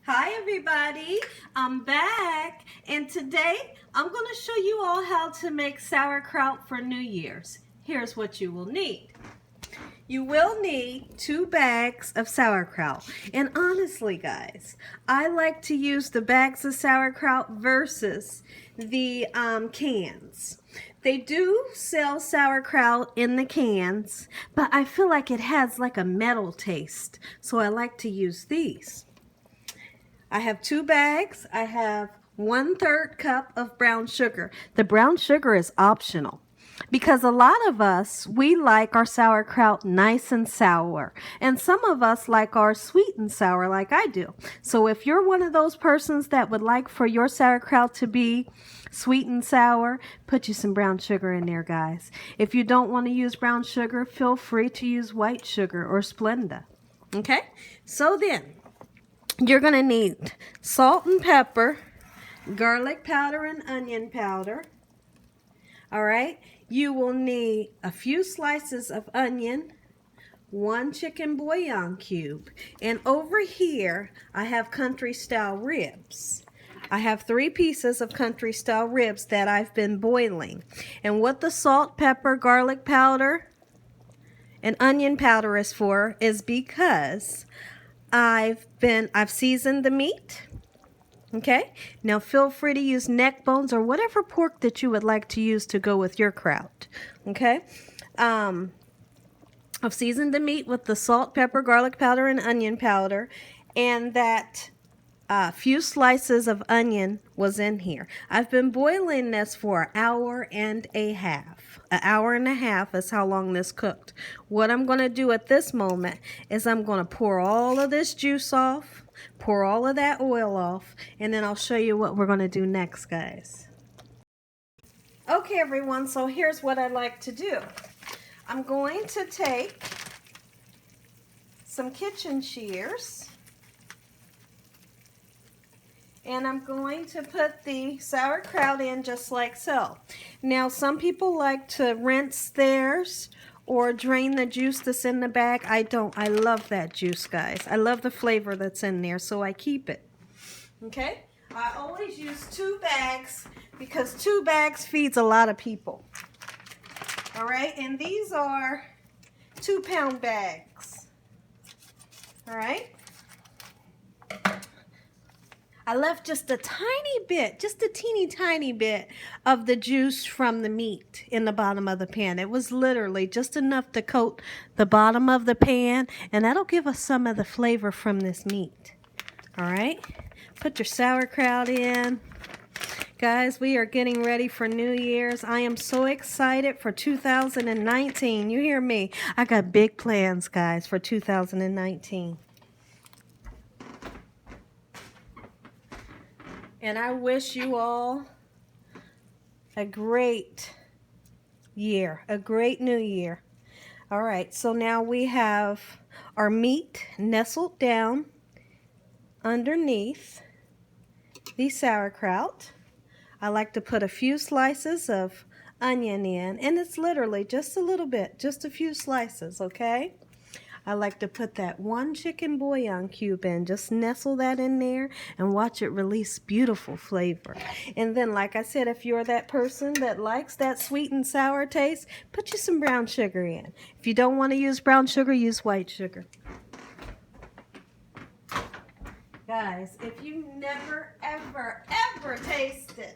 Hi everybody, I'm back and today I'm going to show you all how to make sauerkraut for New Year's. Here's what you will need. You will need 2 bags of sauerkraut. And honestly guys, I like to use the bags of sauerkraut versus the cans. They do sell sauerkraut in the cans, but I feel like it has like a metal taste, so I like to use these. I have 2 bags. I have 1/3 cup of brown sugar. The brown sugar is optional because a lot of us, we like our sauerkraut nice and sour. And some of us like ours sweet and sour like I do. So if you're one of those persons that would like for your sauerkraut to be sweet and sour, put you some brown sugar in there, guys. If you don't want to use brown sugar, feel free to use white sugar or Splenda. Okay? So then, you're going to need salt and pepper, garlic powder and onion powder. All right. You will need a few slices of onion, 1 chicken bouillon cube. And over here, I have country style ribs. I have 3 pieces of country style ribs that I've been boiling. And what the salt, pepper, garlic powder, and onion powder is for is because I've seasoned the meat. Okay, now feel free to use neck bones or whatever pork that you would like to use to go with your kraut. Okay, I've seasoned the meat with the salt, pepper, garlic powder, and onion powder, and that few slices of onion was in here. I've been boiling this for an hour and a half. An hour and a half is how long this cooked. What I'm going to do at this moment is I'm going to pour all of this juice off, pour all of that oil off, and then I'll show you what we're going to do next, guys. Okay, everyone, so here's what I like to do. I'm going to take some kitchen shears, and I'm going to put the sauerkraut in just like so. Now, some people like to rinse theirs or drain the juice that's in the bag. I don't. I love that juice, guys. I love the flavor that's in there, so I keep it. Okay? I always use 2 bags because 2 bags feeds a lot of people. All right? And these are 2-pound bags. All right? I left just a tiny bit, just a teeny tiny bit of the juice from the meat in the bottom of the pan. It was literally just enough to coat the bottom of the pan, and that'll give us some of the flavor from this meat. All right, put your sauerkraut in. Guys, we are getting ready for New Year's. I am so excited for 2019. You hear me? I got big plans, guys, for 2019. And I wish you all a great year, a great new year. All right, so now we have our meat nestled down underneath the sauerkraut. I like to put a few slices of onion in, and it's literally just a little bit, just a few slices, okay? I like to put that 1 chicken bouillon cube in, just nestle that in there and watch it release beautiful flavor. And then, like I said, if you're that person that likes that sweet and sour taste, put you some brown sugar in. If you don't want to use brown sugar, use white sugar. Guys, if you never, ever, ever tasted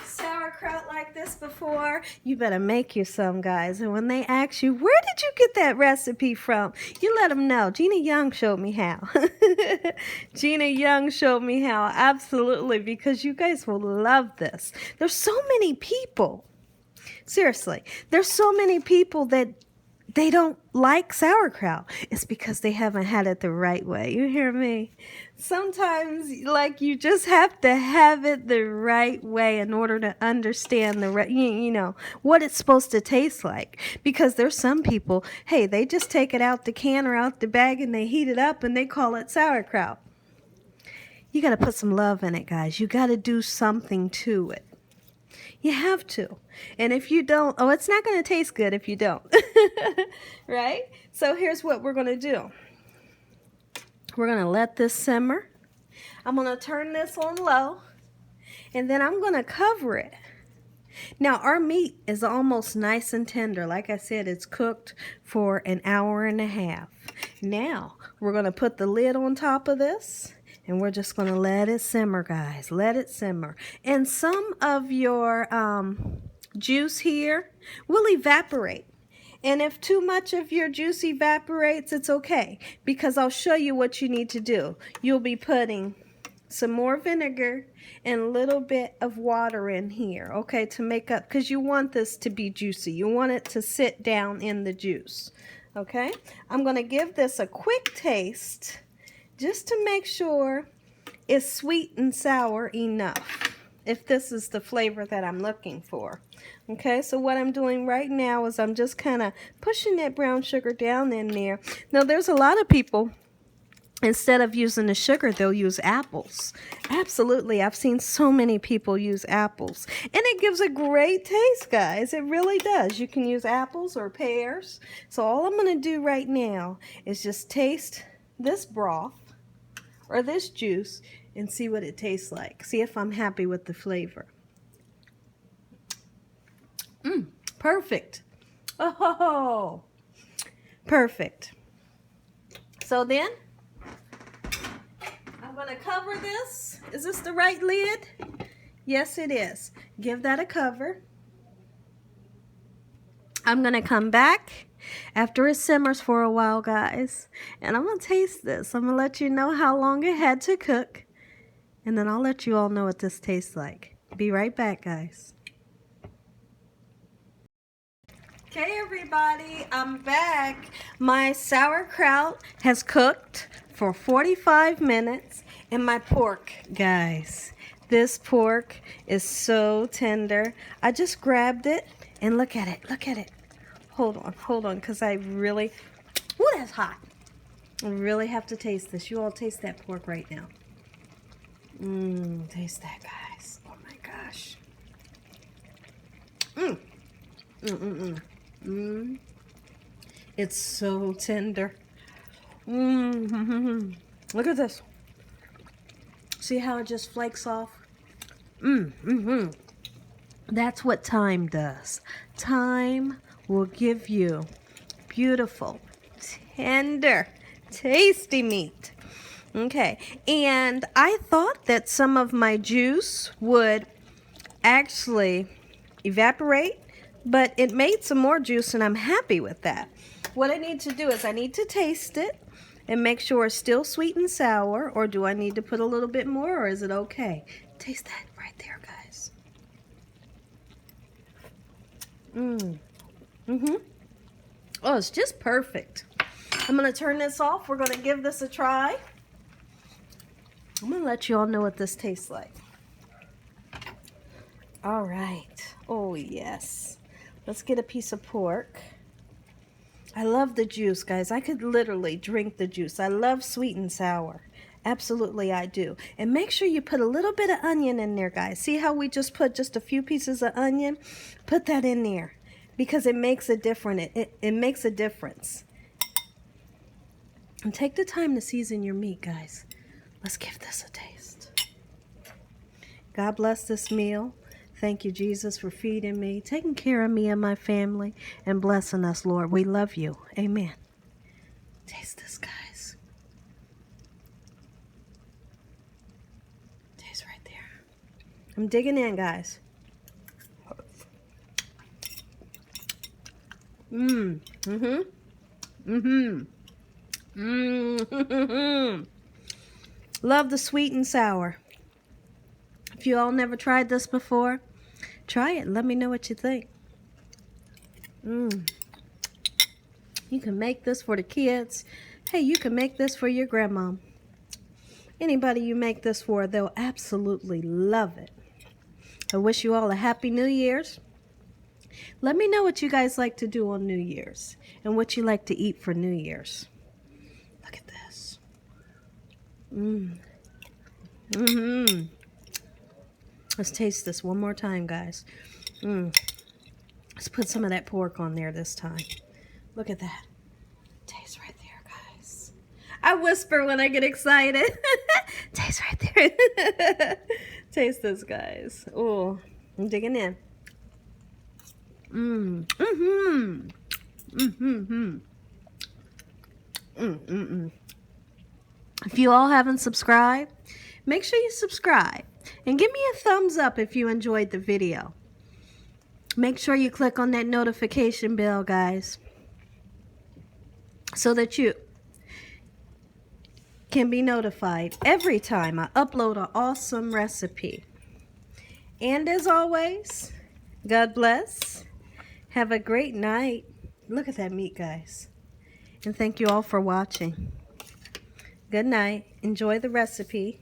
sauerkraut like this before, you better make you some, guys. And when they ask you, where did you get that recipe from? You let them know. Gina Young showed me how. Gina Young showed me how. Absolutely, because you guys will love this. There's so many people. Seriously, there's so many people that they don't like sauerkraut. It's because they haven't had it the right way. You hear me? Sometimes, like, you just have to have it the right way in order to understand you know, what it's supposed to taste like. Because there's some people, hey, they just take it out the can or out the bag and they heat it up and they call it sauerkraut. You got to put some love in it, guys. You got to do something to it. You have to. And if you don't, oh, it's not going to taste good if you don't. Right? So here's what we're going to do. We're going to let this simmer. I'm going to turn this on low, and then I'm going to cover it. Now, our meat is almost nice and tender. Like I said, it's cooked for an hour and a half. Now, we're going to put the lid on top of this, and we're just going to let it simmer, guys. Let it simmer. And some of your juice here will evaporate. And if too much of your juice evaporates, it's okay, because I'll show you what you need to do. You'll be putting some more vinegar and a little bit of water in here, okay, to make up, because you want this to be juicy. You want it to sit down in the juice, okay? I'm going to give this a quick taste just to make sure it's sweet and sour enough, if this is the flavor that I'm looking for. Okay, so what I'm doing right now is I'm just kind of pushing that brown sugar down in there. Now, there's a lot of people, instead of using the sugar, they'll use apples. Absolutely. I've seen so many people use apples. And it gives a great taste, guys. It really does. You can use apples or pears. So all I'm going to do right now is just taste this broth or this juice and see what it tastes like. See if I'm happy with the flavor. Perfect. Oh, perfect. So then, I'm going to cover this. Is this the right lid? Yes, it is. Give that a cover. I'm going to come back after it simmers for a while, guys. And I'm going to taste this. I'm going to let you know how long it had to cook. And then I'll let you all know what this tastes like. Be right back, guys. Okay, everybody, I'm back. My sauerkraut has cooked for 45 minutes. And my pork, guys, this pork is so tender. I just grabbed it and look at it, look at it. Hold on, because I really, ooh, that's hot. I really have to taste this. You all taste that pork right now. Taste that, guys. Oh my gosh. It's so tender. Look at this. See how it just flakes off? That's what thyme does. Thyme will give you beautiful, tender, tasty meat. Okay, and I thought that some of my juice would actually evaporate, but it made some more juice, and I'm happy with that. What I need to do is I need to taste it and make sure it's still sweet and sour, or do I need to put a little bit more, or is it okay? Taste that right there, guys. Oh, it's just perfect. I'm going to turn this off. We're going to give this a try. I'm going to let you all know what this tastes like. All right. Oh, yes. Let's get a piece of pork. I love the juice, guys. I could literally drink the juice. I love sweet and sour. Absolutely, I do. And make sure you put a little bit of onion in there, guys. See how we just put just a few pieces of onion? Put that in there because it makes a difference. It makes a difference. And take the time to season your meat, guys. Let's give this a taste. God bless this meal. Thank you, Jesus, for feeding me, taking care of me and my family, and blessing us, Lord. We love you. Amen. Taste this, guys. Taste right there. I'm digging in, guys. Love the sweet and sour. If you all never tried this before, try it and let me know what you think. You can make this for the kids. Hey, you can make this for your grandma. Anybody you make this for, they'll absolutely love it. I wish you all a happy New Year's. Let me know what you guys like to do on New Year's and what you like to eat for New Year's. Look at this. Let's taste this one more time, guys. Let's put some of that pork on there this time. Look at that. Taste right there, guys. I whisper when I get excited. Taste right there. Taste this, guys. Oh, I'm digging in. If you all haven't subscribed, make sure you subscribe. And give me a thumbs up if you enjoyed the video. Make sure you click on that notification bell, guys, so that you can be notified every time I upload an awesome recipe. And as always, God bless. Have a great night. Look at that meat, guys. And thank you all for watching. Good night. Enjoy the recipe.